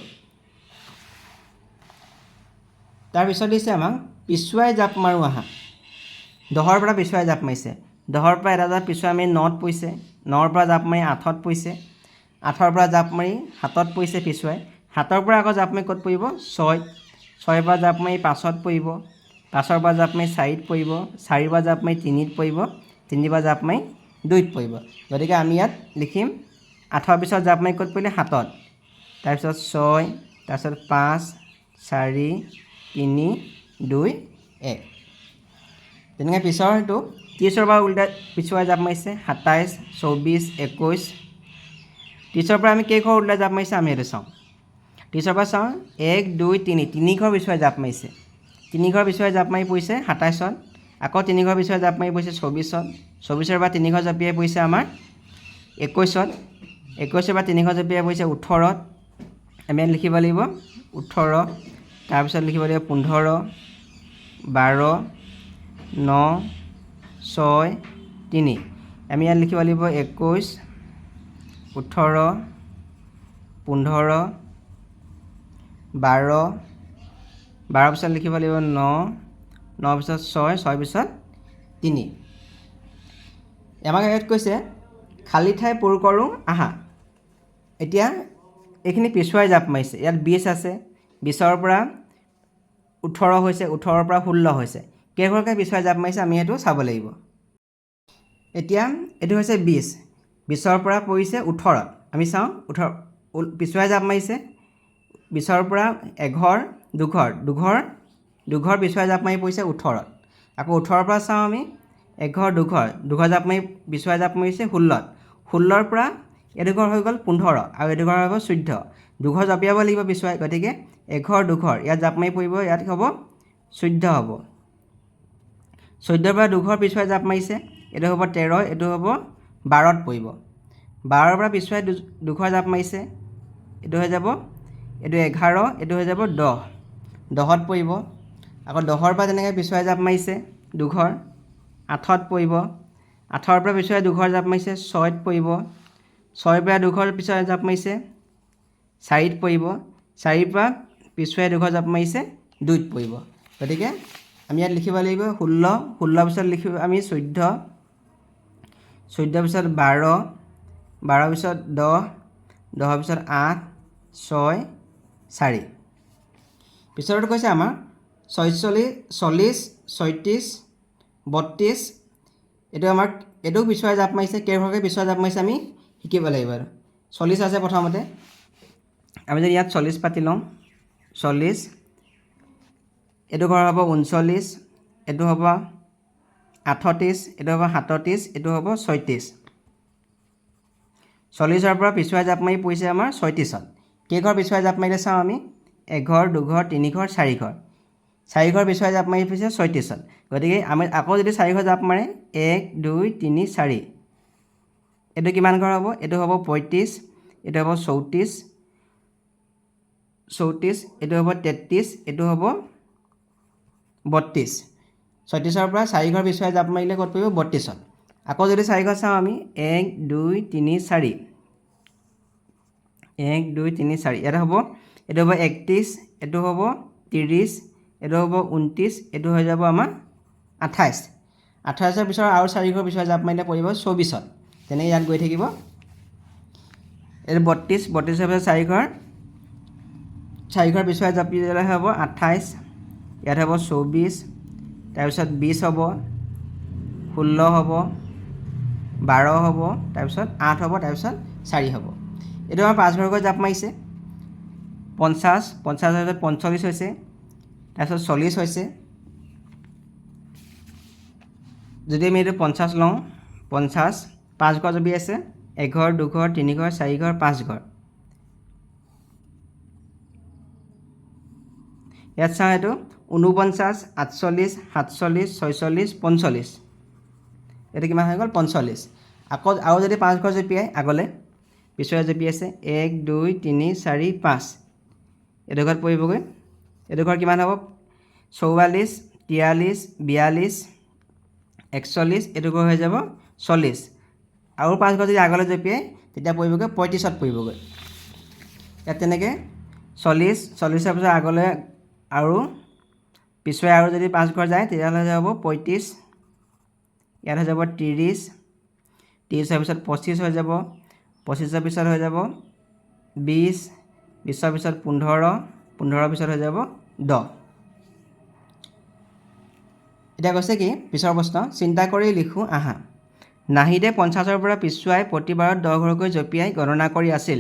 তাৰপিছত দিছে আমাক পিছুৱাই জাপ মাৰোঁ আহা। 10ৰ পৰা পিছুৱাই জাপ মাৰিছে। 10ৰ পৰা এটা জাপ পিছুৱাই মাৰি 9ত পৰিছে, 9ৰ পৰা জাপ মাৰি 8ত পৰিছে, 8ৰ পৰা জাপ মাৰি 7ত পৰিছে পিছুৱাই, 7ৰ পৰা আকৌ জাপ মাৰি ক'ত পৰিব 6, 6ৰ পৰা জাপ মাৰি 5ত পৰিব, 5ৰ পৰা জাপ মাৰি 4ত পৰিব, 4ৰ পৰা জাপ মাৰি 3ত পৰিব, 3ৰ পৰা জাপ মাৰি 2ত পৰিব। গতিকে আমি ইয়াত লিখিম 8ৰ পিছত জাপ মাৰি ক'ত পৰিলে 7ত, তাৰপিছত 6, তাৰপিছত 5 4 3 2 1। তেনেকৈ পিছৰ সেইটো 30ৰ পৰা উল্টা পিছুৱাই জাপ মাৰিছে 27 24 21, 30ৰ পৰা আমি কেইঘৰ উল্টা জাপ মাৰিছে আমি সেইটো চাওঁ। 30ৰ পৰা চাওঁ 1 2 3, 3 ঘৰ পিছুৱাই জাপ মাৰিছে, 3 ঘৰ পিছুৱাই জাপ মাৰি পৰিছে 27ত, আকৌ 3 ঘৰ পিছুৱাই জাপ মাৰি পৰিছে 24ত, 24ৰ পৰা 3 ঘৰ জঁপিয়াই পৰিছে আমাৰ 21ত, 21ৰ পৰা 3 ঘৰ জঁপিয়াই পৰিছে 18ত, আমি ইয়াত লিখিব লাগিব 18, তাৰপিছত লিখিব লাগিব 15 12 9 6 3, আমি ইয়াত লিখিব লাগিব 21 18 15 12, 12 পিছত লিখিব লাগিব 9, 9 পিছত 6, 6 পিছত 3। আমাক ইয়াত কৈছে খালী ঠাই পূৰ কৰোঁ আহা। এতিয়া এইখিনি পিছুৱাই জাপ মাৰিছে। ইয়াত 20 আছে, 20ৰ পৰা 18 হৈছে, 18ৰ পৰা 16 হৈছে, কেইঘৰকৈ পিছুৱাই জাপ মাৰিছে আমি সেইটো চাব লাগিব। এতিয়া এইটো হৈছে 20, 20ৰ পৰা পৰিছে 18ত, আমি চাওঁ 18 পিছুৱাই জাপ মাৰিছে 20ৰ পৰা এঘৰ দুঘৰ দুঘৰ দুঘৰ পিছুৱাই জাপ মাৰি পৰিছে 18ত, আকৌ 18ৰ পৰা চাওঁ আমি এঘৰ দুঘৰ দুঘৰ জাপ মাৰি পিছুৱাই জাপ মাৰিছে 16ত, 16ৰ পৰা এডোঘৰ হৈ গ'ল 15 আৰু এডোঘৰ হৈ গ'ল 14, দুঘৰ জঁপিয়াব লাগিব পিছুৱাই, গতিকে এঘৰ দুঘৰ ইয়াত জাপ মাৰি পৰিব, ইয়াত হ'ব 14 হ'ব। 14ৰ পৰা দুঘৰ পিছুৱাই জাপ মাৰিছে, এইটো হ'ব 13, এইটো হ'ব 12ত পৰিব। 12ৰ পৰা পিছুৱাই দুঘৰ জাপ মাৰিছে, এইটো হৈ যাব এইটো 11, এইটো হৈ যাব 10, 10ত পৰিব। আকৌ 10ৰ পৰা তেনেকৈ পিছুৱাই জাপ মাৰিছে দুঘৰ 8ত পৰিব, 8ৰ পৰা পিছুৱাই দুঘৰ জাপ মাৰিছে 6ত পৰিব, 6ৰ পৰা দুঘৰ পিছুৱাই জাপ মাৰিছে 4ত পৰিব, 4ৰ পৰা পিছুৱাই দুঘৰ জাপ মাৰিছে 2ত পৰিব। গতিকে আমি ইয়াত লিখিব লাগিব 16, 16 পিছত লিখিব আমি 14, 14 পিছত 12, 12 পিছত 10, 10 পিছত 8, 6 4 পিছৰটো কৈছে আমাৰ 46 40 36 32 এইটো আমাৰ এইটো পিছুৱাই জাপ মাৰিছে কেইভাগে পিছুৱাই জাপ মাৰিছে আমি শিকিব লাগিব আৰু 40 আছে প্ৰথমতে আমি যদি ইয়াত 40 পাতি লওঁ 40 এইটো ঘৰ হ'ব 39 এইটো হ'ব 38 এইটো হ'ব 37 এইটো হ'ব 36 40ৰ পৰা পিছুৱাই জাপ মাৰি পৰিছে আমাৰ 36ত কেইঘৰ পিছুৱাই জাপ মাৰিলে চাওঁ আমি এঘৰ দুঘৰ তিনিঘৰ চাৰিঘৰ চাৰিঘৰ পিছুৱাই জাপ মাৰি পৰিছে 36ত গতিকে আমি আকৌ যদি চাৰিঘৰ জাপ মাৰে 1 2 3 4 এইটো কিমান ঘৰ হ'ব এইটো হ'ব 35 এইটো হ'ব 34 এইটো হ'ব 33 এইটো হ'ব 32 36ৰ পৰা চাৰিঘৰ পিছুৱাই জাপ মাৰিলে ক'ত পৰিব 32ত আকৌ যদি চাৰিঘৰ চাওঁ আমি 1 2 3 4 1 2 3 4 ইয়াত হ'ব এইটো হ'ব 31 এইটো হ'ব 30 এইটো হ'ব 29 এইটো হৈ যাব আমাৰ 28 28ৰ পিছৰ আৰু চাৰিঘৰ পিছুৱাই জাপ মাৰিলে পৰিব 24ত তেনেকৈ ইয়াত গৈ থাকিব এইটো 32 32ৰ পিছত চাৰিঘৰ পিছুৱাই জাপ দিলে হ'ব 28 ইয়াত হ'ব 24 তাৰপিছত 20 হ'ব 16 হ'ব 12 হ'ব তাৰপিছত 8 হ'ব তাৰপিছত 4 হ'ব এইটো আমাৰ 5 ঘৰকৈ জাপ মাৰিছে 50 50ৰ পিছত 45 হৈছে তাৰপিছত 40 হৈছে যদি আমি এইটো 50 লওঁ 50 5 ঘৰ জপি আছে এঘৰ দুঘৰ তিনিঘৰ চাৰিঘৰ 5 ঘৰ ইয়াত চাওঁ এইটো 49 48 47 46 45 এইটো কিমান হৈ গ'ল 45 আকৌ আৰু যদি 5 ঘৰ জপিয়াই আগলৈ পিছুৱাই জপি আছে 1 2 3 4 5 এইটো ঘৰত পৰিবগৈ এইটো ঘৰ কিমান হ'ব 44 43 42 41 এইটো ঘৰ হৈ যাব 40 আৰু 5 ঘৰ যদি আগলৈ জপিয়াই তেতিয়া পৰিবগৈ 35ত পৰিবগৈ ইয়াত তেনেকৈ 40 40ৰ পিছত আগলৈ আৰু পিছুৱাই আৰু যদি 5 ঘৰ যায় তেতিয়াহ'লে যাব 35 ইয়াত হৈ যাব 30 30ৰ পিছত 25 হৈ যাব 25ৰ পিছত হৈ যাব 20 20ৰ পিছত 15 15ৰ পিছত হৈ যাব 10 এতিয়া কৈছে কি পিছৰ প্ৰশ্ন চিন্তা কৰি লিখোঁ আহা নাহিদে 50ৰ পৰা পিছুৱাই প্ৰতিবাৰত 10 ঘৰকৈ জঁপিয়াই গণনা কৰি আছিল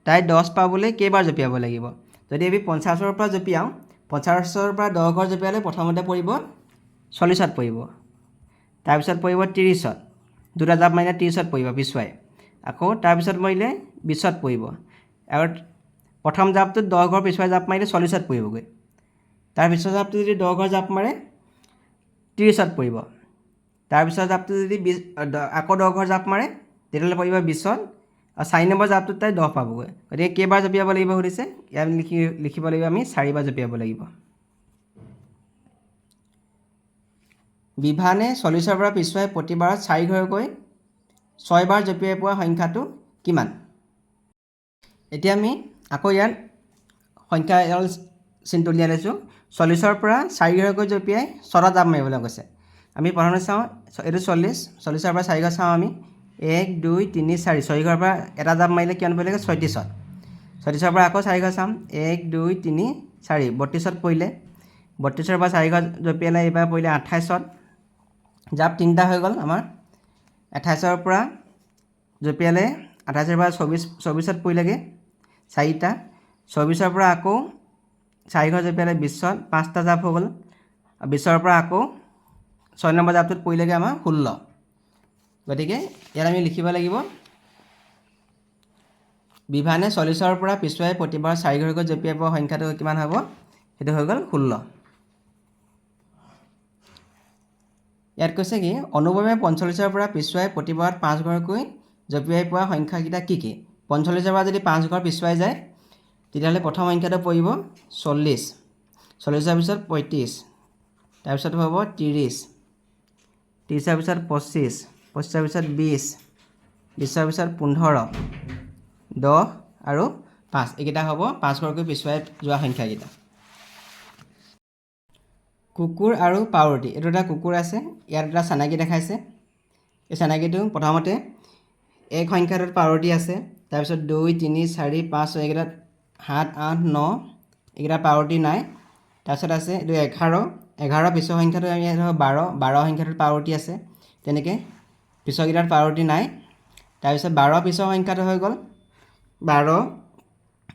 তাই 10 পাবলৈ কেইবাৰ জঁপিয়াব লাগিব যদি আমি 50ৰ পৰা জঁপিয়াওঁ 50ৰ পৰা 10 ঘৰ জঁপিয়ালে প্ৰথমতে পৰিব 40ত পৰিব তাৰপিছত পৰিব 30ত দুটা জাপ মাৰিলে 30ত পৰিব পিছুৱাই আকৌ তাৰপিছত মাৰিলে 20ত পৰিব আৰু প্ৰথম জাপটোত 10 ঘৰ পিছুৱাই জাপ মাৰিলে 40ত পৰিবগৈ তাৰপিছত জাপটো যদি 10 ঘৰ জাপ মাৰে 30ত পৰিব তাৰপিছত জাপটো যদি আকৌ 10 ঘৰ জাপ মাৰে তেতিয়াহ'লে পৰিব 20ত আৰু 4 নম্বৰ জাপটোত তাই 10 পাবগৈ গতিকে কেইবাৰ জঁপিয়াব লাগিব সুধিছে ইয়াত লিখিব লাগিব আমি 4বাৰ জঁপিয়াব লাগিব বিভানে 40ৰ পৰা পিছুৱাই প্ৰতিবাৰত 4 ঘৰকৈ 6 বাৰ জঁপিয়াই পোৱা সংখ্যাটো কিমান এতিয়া আমি আকৌ ইয়াত সংখ্যা চিনটো উলিয়াই লৈছোঁ 40ৰ পৰা 4 ঘৰকৈ জঁপিয়াই 6টা জাপ মাৰিবলৈ কৈছে আমি প্ৰথমতে চাওঁ এইটো 40ৰ পৰা 4 ঘৰ চাওঁ আমি 1 2 3 4 6 ঘৰৰ পৰা এটা জাপ মাৰিলে কিমান পৰিলেগৈ 36ত 36ৰ পৰা আকৌ 4 ঘৰ চাম 1 2 3 4 32ত পৰিলে 32ৰ পৰা 4 ঘৰ জঁপিয়ালে এইবাৰ পৰিলে 28ত জাপ 3টা হৈ গ'ল আমাৰ 28ৰ পৰা জঁপিয়ালে 28ৰ পৰা 24ত পৰিলেগৈ 4টা 24ৰ পৰা আকৌ 4 ঘৰ জঁপিয়ালে 20ত 5টা জাপ হৈ গ'ল 20ৰ পৰা আকৌ 6 নম্বৰ জাপটোত পৰিলেগৈ আমাৰ 16 গতিকে ইয়াত আমি লিখিব লাগিব বিভানে 40ৰ পৰা পিছুৱাই প্ৰতিবাৰ 4 ঘৰকৈ জঁপিয়াই পোৱা সংখ্যাটো কিমান হ'ব সেইটো হৈ গ'ল 16 ইয়াত কৈছে কি অনুপমে 45ৰ পৰা পিছুৱাই প্ৰতিবাৰত 5 ঘৰকৈ জঁপিয়াই পোৱা সংখ্যাকেইটা কি কি 45ৰ পৰা যদি 5 ঘৰ পিছুৱাই যায় তেতিয়াহ'লে প্ৰথম সংখ্যাটো পৰিব 40 40ৰ পিছত 35 তাৰপিছত হ'ব 30 30ৰ পিছত 25 25ৰ পিছত 20 20ৰ পিছত 15 10 আৰু 5 এইকেইটা হ'ব 5 ঘৰকৈ পিছুৱাই যোৱা সংখ্যাকেইটা কুকুৰ আৰু পাউৰুটি এইটো এটা কুকুৰ আছে ইয়াত এটা চানাকি দেখাইছে এই চানাকিটো প্ৰথমতে এক সংখ্যাটোত পাউৰুটি আছে তাৰপিছত 2 3 4 5 6 এইকেইটাত 7, 8, 9 এইকেইটা পাৱৰটি নাই। তাৰপিছত আছে এইটো 11 পিছৰ সংখ্যাটো আমি ধৰক 12 সংখ্যাটোত পাৱৰটি আছে। তেনেকৈ পিছৰকেইটাত পাৱৰটি নাই। তাৰপিছত 12 পিছৰ সংখ্যাটো হৈ গ'ল 12,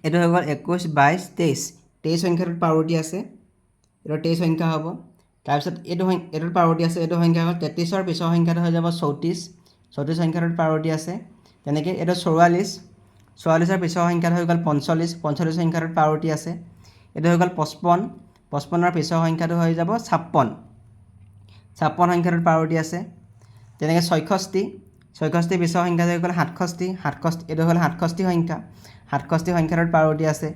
এইটো হৈ গ'ল 21, 22, 23 সংখ্যাটোত পাৱৰটি আছে। এইটো 23 সংখ্যা হ'ব। তাৰপিছত এইটোত পাৱৰটি আছে, এইটো সংখ্যা হ'ল 33ৰ পিছৰ সংখ্যাটো হৈ যাব 34 সংখ্যাটোত পাৱৰটি আছে। তেনেকৈ এইটো 44ৰ পিছৰ সংখ্যাটো হৈ গ'ল 45 সংখ্যাটোত পাৱৰটি আছে। এইটো হৈ গ'ল 55ৰ পিছৰ সংখ্যাটো হৈ যাব 56 সংখ্যাটোত পাৱৰটি আছে। তেনেকৈ 66 পিছৰ সংখ্যাটো হৈ গ'ল 67 এইটো হ'ল 67 সংখ্যা, 67 সংখ্যাটোত পাৱৰটি আছে।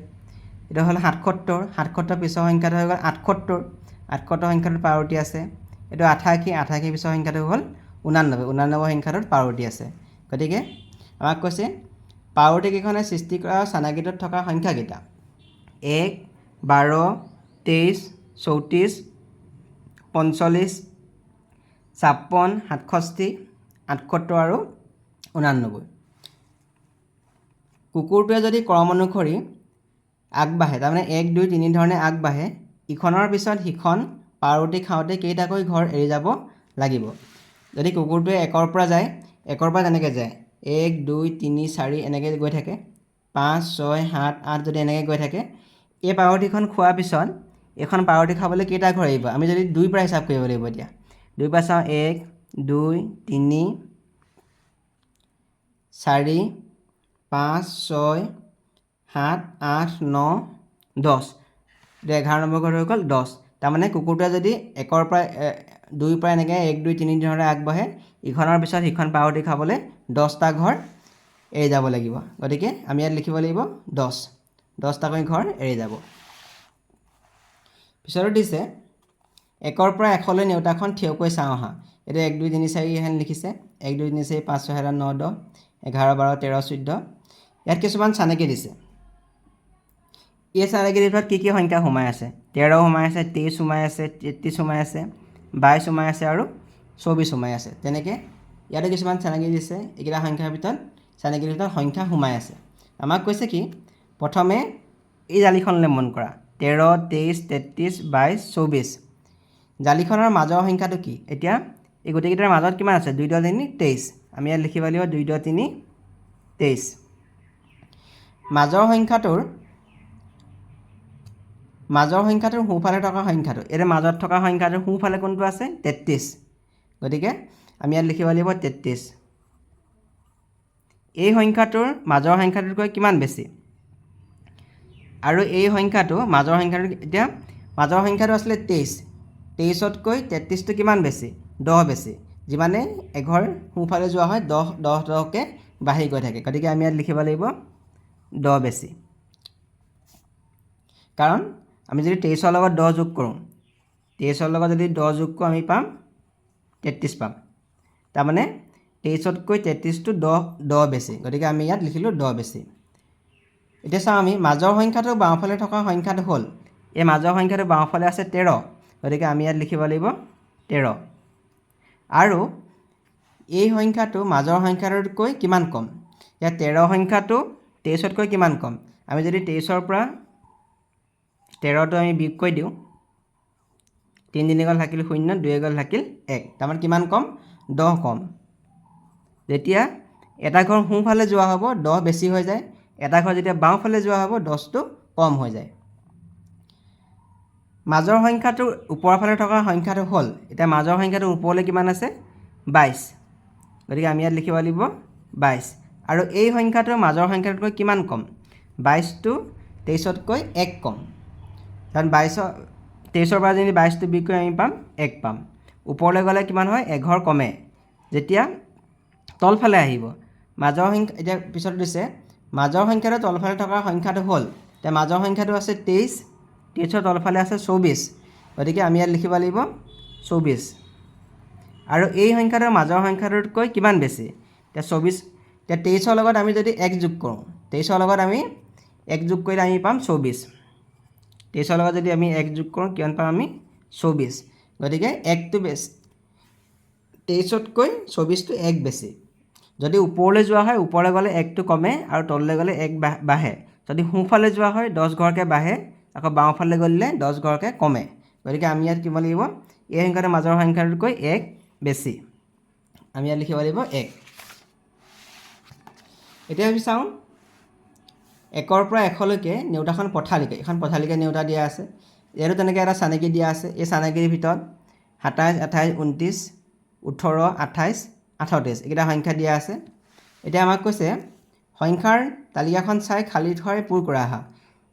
এইটো হ'ল 77 পিছৰ সংখ্যাটো হৈ গ'ল 78 সংখ্যাটোত পাৱৰটি আছে। এইটো 88 পিছৰ সংখ্যাটো হ'ল 89 সংখ্যাটোত পাৱৰটি আছে। গতিকে আমাক কৈছে পাৱৰটিকেইখনে সৃষ্টি কৰা চানাকিটোত থকা সংখ্যাকেইটা 1, 12, 23, 34, 45, 56, 67, 78 আৰু 89। কুকুৰটোৱে যদি ক্ৰম অনুসৰি আগবাঢ়ে, তাৰমানে 1, 2, 3 ধৰণে আগবাঢ়ে, ইখনৰ পিছত সিখন পাৱৰটি খাওঁতে কেইটাকৈ ঘৰ এৰি যাব লাগিব? যদি কুকুৰটোৱে 1ৰ পৰা যায়, 1ৰ পৰা যেনেকৈ যায় 1, 2, 3, 4 এনেকৈ গৈ থাকে, 5, 6, 7, 8 যদি এনেকৈ গৈ থাকে, এই পাৱৰটিখন খোৱাৰ পিছত এইখন পাৱৰটি খাবলৈ কেইটা ঘৰ এৰিব? আমি যদি 2ৰ পৰা হিচাপ কৰিব লাগিব। এতিয়া 2ৰ পৰা চাওঁ 1, 2, 3, 4, 5, 6, 7, 8, 9, 10। এইটো 11 নম্বৰ ঘৰ হৈ গ'ল 10। তাৰমানে কুকুৰটোৱে যদি 2ৰ পৰা এনেকৈ 1, 2, 3 ধৰণে আগবাঢ়ে, ইখনৰ পিছত সিখন পাৱৰটি খাবলৈ 10টা ঘৰ এৰি যাব লাগিব। গতিকে আমি ইয়াত লিখিব লাগিব 10টাকৈ ঘৰ এৰি যাব। পিছতো দিছে 1ৰ পৰা 100লৈ নেওতাখন থিয়কৈ চাওঁ আহা। এইটো 1, 2, 3, 4 হেন লিখিছে। 1, 2, 3, 4, 5, 6, 7, 8, 9, 10, 11, 12, 13, 14। ইয়াত কিছুমান চানেকি দিছে। এই চানেকিৰ ভিতৰত কি কি সংখ্যা সোমাই আছে? 13 সোমাই আছে, 23 সোমাই আছে, 33 সোমাই আছে, 22 সোমাই আছে আৰু 24 সোমাই আছে। তেনেকৈ ইয়াতে কিছুমান চানেকি দিছে। এইকেইটা সংখ্যাৰ ভিতৰত চানেকিৰ ভিতৰত সংখ্যা সোমাই আছে। আমাক কৈছে কি প্ৰথমে এই জালিখনলৈ মন কৰা 13, 23, 33, 22, 24। জালিখনৰ মাজৰ সংখ্যাটো কি? এতিয়া এই গোটেইকেইটাৰ মাজত কিমান আছে? 2, 2, 3, 23। আমি ইয়াত লিখিব লাগিব 2, 2, 3, 23। মাজৰ সংখ্যাটোৰ সোঁফালে থকা সংখ্যাটো, এতিয়া মাজত থকা সংখ্যাটোৰ সোঁফালে কোনটো আছে? 33। গতিকে আমি ইয়াত লিখিব লাগিব 33। এই সংখ্যাটোৰ মাজৰ সংখ্যাটোতকৈ কিমান বেছি? আৰু এই সংখ্যাটো মাজৰ সংখ্যাটো, এতিয়া মাজৰ সংখ্যাটো আছিলে 23। 23তকৈ 33টো কিমান বেছি? 10 বেছি। যিমানে এঘৰ সোঁফালে যোৱা হয় 10কৈ বাঢ়ি গৈ থাকে। গতিকে আমি ইয়াত লিখিব লাগিব 10 বেছি। কাৰণ আমি যদি 23ৰ লগত 10 যোগ কৰোঁ, 23ৰ লগত যদি 10 যোগ কৰোঁ আমি পাম 33 পাম। তাৰমানে 23তকৈ 33টো 10 বেছি। গতিকে আমি ইয়াত লিখিলোঁ 10 বেছি। এতিয়া চাওঁ আমি মাজৰ সংখ্যাটো বাওঁফালে থকা সংখ্যাটো হ'ল, এই মাজৰ সংখ্যাটো বাওঁফালে আছে 13। গতিকে আমি ইয়াত লিখিব লাগিব 13। আৰু এই সংখ্যাটো মাজৰ সংখ্যাটোতকৈ কিমান কম? ইয়াত 13 সংখ্যাটো 23তকৈ কিমান কম? আমি যদি 23ৰ পৰা 13টো আমি বিয়োগ কৰি দিওঁ, 3 3 গ'ল থাকিল 0, 2 গ'ল থাকিল 1। তাৰমানে কিমান কম? 10 কম। যেতিয়া এটা ঘৰ সোঁফালে যোৱা হ'ব 10 বেছি হৈ যায়, এটা ঘৰ যেতিয়া বাওঁফালে যোৱা হ'ব 10টো কম হৈ যায়। মাজৰ সংখ্যাটোৰ ওপৰৰ ফালে থকা সংখ্যাটো হ'ল, এতিয়া মাজৰ সংখ্যাটোৰ ওপৰলৈ কিমান আছে? 22। গতিকে আমি ইয়াত লিখিব লাগিব 22। আৰু এই সংখ্যাটোৰ মাজৰ সংখ্যাটোতকৈ কিমান কম? 22টো 23তকৈ 1 কম। কাৰণ 23ৰ পৰা যদি 22টো বিয়োগ কৰি আমি পাম 1 পাম। ওপৰলৈ গ'লে কিমান হয়? এঘৰ কমে। যেতিয়া তলফালে আহিব মাজৰ সংখ্যা, এতিয়া পিছত দিছে মাজৰ সংখ্যাটো তলফালে থকা সংখ্যাটো হ'ল, এতিয়া মাজৰ সংখ্যাটো আছে 23, 23ৰ তলফালে আছে 24। গতিকে আমি ইয়াত লিখিব লাগিব 24। আৰু এই সংখ্যাটোৰ মাজৰ সংখ্যাটোতকৈ কিমান বেছি? এতিয়া 24, এতিয়া 23ৰ লগত আমি যদি 1 যোগ কৰোঁ, 23ৰ লগত আমি 1 যোগ কৰিলে আমি পাম 24। 23ৰ লগত যদি আমি 1 যোগ কৰোঁ কিমান পাম আমি? 24। গতিকে 1টো বেছি, 23তকৈ 24টো 1 বেছি। যদি ওপৰলৈ যোৱা হয়, ওপৰলৈ গ'লে 1টো কমে আৰু তললৈ গ'লে 1 বাঢ়ে। যদি সোঁফালে যোৱা হয় 10 ঘৰকৈ বাঢ়ে, আকৌ বাওঁফালে গ'লে 10 ঘৰকৈ কমে। গতিকে আমি ইয়াত কি লাগিব, এই সংখ্যাটোৰ মাজৰ সংখ্যাটোতকৈ 1 বেছি। আমি ইয়াত লিখিব লাগিব 1। এতিয়া আমি চাওঁ 1ৰ পৰা 100লৈকে নেওতাখন পথালিকে, এখন পথালিকে নেওতা দিয়া আছে। ইয়াতো তেনেকৈ এটা চানেকি দিয়া আছে। এই চানেকিৰ ভিতৰত 27, 28, 29, 18, 28, 38 এইকেইটা সংখ্যা দিয়া আছে। এতিয়া আমাক কৈছে সংখ্যাৰ তালিকাখন চাই খালী ঠাই পূৰ কৰা আহা।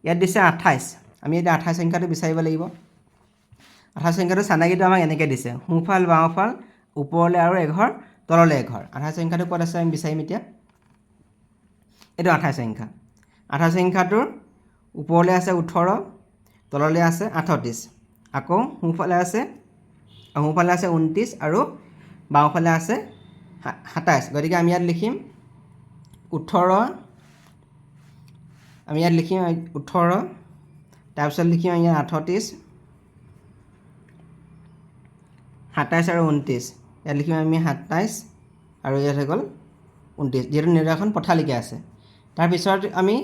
ইয়াত দিছে 28। আমি এতিয়া 28 সংখ্যাটো বিচাৰিব লাগিব। 28 সংখ্যাটো চানেকিটো আমাক এনেকৈ দিছে, সোঁফাল বাওঁফাল ওপৰলৈ আৰু এঘৰ তললৈ এঘৰ। 28 সংখ্যাটো ক'ত আছে আমি বিচাৰিম এতিয়া। এইটো 28 সংখ্যা। 28 সংখ্যাটোৰ ওপৰলৈ আছে 18, তললৈ আছে 38, আকৌ সোঁফালে আছে 29 আৰু বাওঁফালে আছে 27। গতিকে আমি ইয়াত লিখিম 18, আমি ইয়াত লিখিম 18, তাৰপিছত লিখিম ইয়াত 38, 27 আৰু 29। ইয়াত লিখিম আমি 27 আৰু ইয়াত হৈ গ'ল 29, যিহেতু নেওতাখন পথালিকে আছে। তাৰপিছত আমি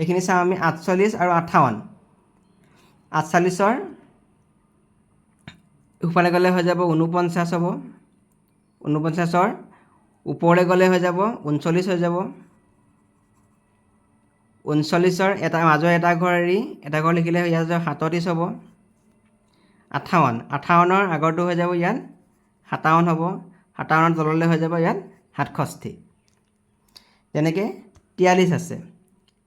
এইখিনি চাওঁ আমি 48 আৰু 58। 48ৰ সোঁফালে গ'লে হৈ যাব 49 হ'ব, 49ৰ ওপৰলৈ গ'লে হৈ যাব 39 হৈ যাব, 39ৰ মাজৰ এটা ঘৰ এৰি এটা ঘৰ লিখিলে ইয়াত 37 হ'ব। 58ৰ আগৰটো হৈ যাব ইয়াত 57 হ'ব, 57ৰ তললৈ হৈ যাব ইয়াত 67। তেনেকৈ 43 আছে,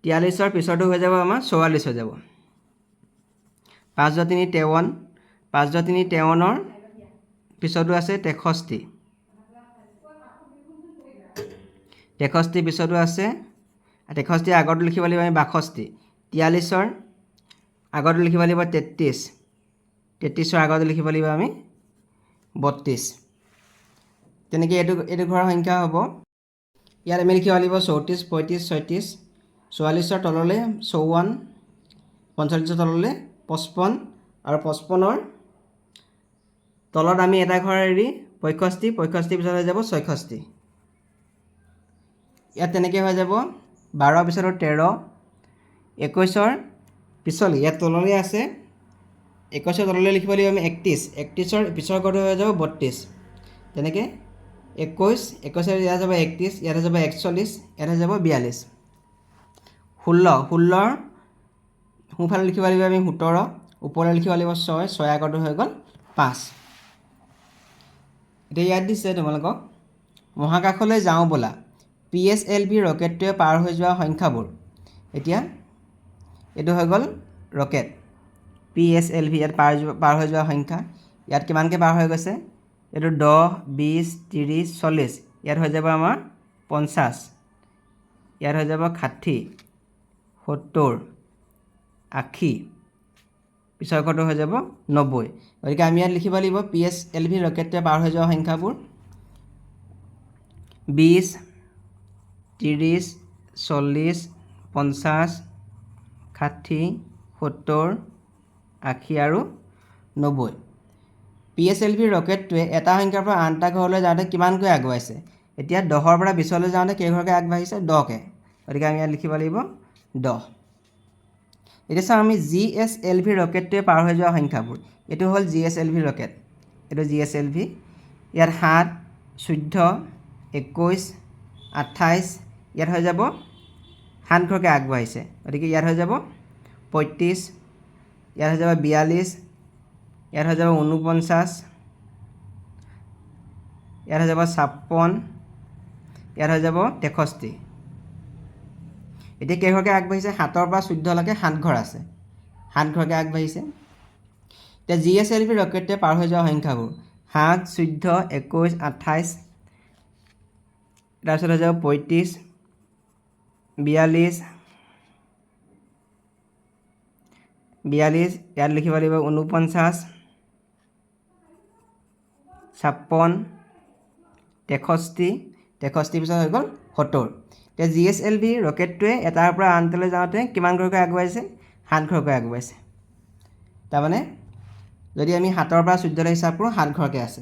43ৰ পিছৰটো হৈ যাব আমাৰ 44 হৈ যাব। 5 × 3 = 53, 5 × 3 = 53ৰ পিছতো আছে 63, 63 পিছতো আছে 63, আগৰটো লিখিব লাগিব আমি 62, 43ৰ আগৰটো লিখিব লাগিব 33, 33ৰ আগৰটো লিখিব লাগিব আমি 32। তেনেকৈ এইটো ঘৰৰ সংখ্যা হ'ব। ইয়াত আমি লিখিব লাগিব 34, 35, 36, 44ৰ তললৈ 54, 45ৰ তললৈ 55 আৰু 55ৰ তলত আমি এটা ঘৰ এৰি 65, 65 পিছত হৈ যাব 66। ইয়াত তেনেকৈ হৈ যাব 12ৰ পিছতো 13, 21ৰ পিছলৈ ইয়াত তললৈ আছে 21ৰ তললৈ লিখিব লাগিব আমি 31, 31ৰ পিছৰ ঘৰটো হৈ যাব 32। তেনেকৈ 21, 21ৰ ইয়াত যাব 31, ইয়াত হৈ যাব 41, ইয়াত হৈ যাব 42। 16ৰ সোঁফালে লিখিব লাগিব আমি 17, ওপৰলৈ লিখিব লাগিব 6, 6 আগৰটো হৈ গ'ল 5। এতিয়া ইয়াত দিছে তোমালোকক মহাকাশলৈ যাওঁ ব'লা, PSLV ৰকেটটোৱে পাৰ হৈ যোৱা সংখ্যাবোৰ। এতিয়া এইটো হৈ গ'ল ৰকেট PSLV, ইয়াত পাৰ হৈ যোৱা সংখ্যা। ইয়াত কিমানকৈ পাৰ হৈ গৈছে, এইটো 10, 20, 30, 40, ইয়াত হৈ যাব আমাৰ 50, ইয়াত হৈ যাব 60, 70, 80, পিছৰ ঘৰটো হৈ যাব 90। গতিকে আমি ইয়াত লিখিব লাগিব PSLV ৰকেটটোৱে পাৰ হৈ যোৱা সংখ্যাবোৰ 20, 30, 40, 50, 60, 70, 80 আৰু 90। PSLV ৰকেটটোৱে এটা সংখ্যাৰ পৰা আন এটা ঘৰলৈ যাওঁতে কিমানকৈ আগুৱাইছে। এতিয়া 10ৰ পৰা 20লৈ যাওঁতে কেইঘৰকৈ আগবাঢ়িছে, 10কৈ। গতিকে আমি ইয়াত লিখিব লাগিব 10। এতিয়া চাওঁ আমি GSLV ৰকেটটোৱে পাৰ হৈ যোৱা সংখ্যাবোৰ। এইটো হ'ল GSLV ৰকেট, এইটো GSLV। ইয়াত 7, 14, 21, 28, ইয়াত হৈ যাব 7 ঘৰকৈ আগবাঢ়িছে। গতিকে ইয়াত হৈ যাব 35, ইয়াত হৈ যাব 42, ইয়াত হৈ যাব 49, ইয়াত হৈ যাব 56, ইয়াত হৈ যাব 63। এতিয়া কেইঘৰকৈ আগবাঢ়িছে, 7ৰ পৰা 14লৈকে 7 ঘৰ আছে, 7 ঘৰকৈ আগবাঢ়িছে। এতিয়া GSLV ৰকেটটোৱে পাৰ হৈ যোৱা সংখ্যাবোৰ 7, 14, 21, 28, তাৰপিছত হৈ যাব 35, 42, ইয়াত লিখিব লাগিব 49, 56, 63, 63 পিছত হৈ গ'ল 70। এতিয়া GSLV ৰকেটটোৱে এটাৰ পৰা আন এটালৈ যাওঁতে কিমান ঘৰকৈ আগুৱাইছে, 7 ঘৰকৈ আগুৱাইছে। তাৰমানে যদি আমি 7ৰ পৰা 14লৈ হিচাপ কৰোঁ 7 ঘৰকৈ আছে।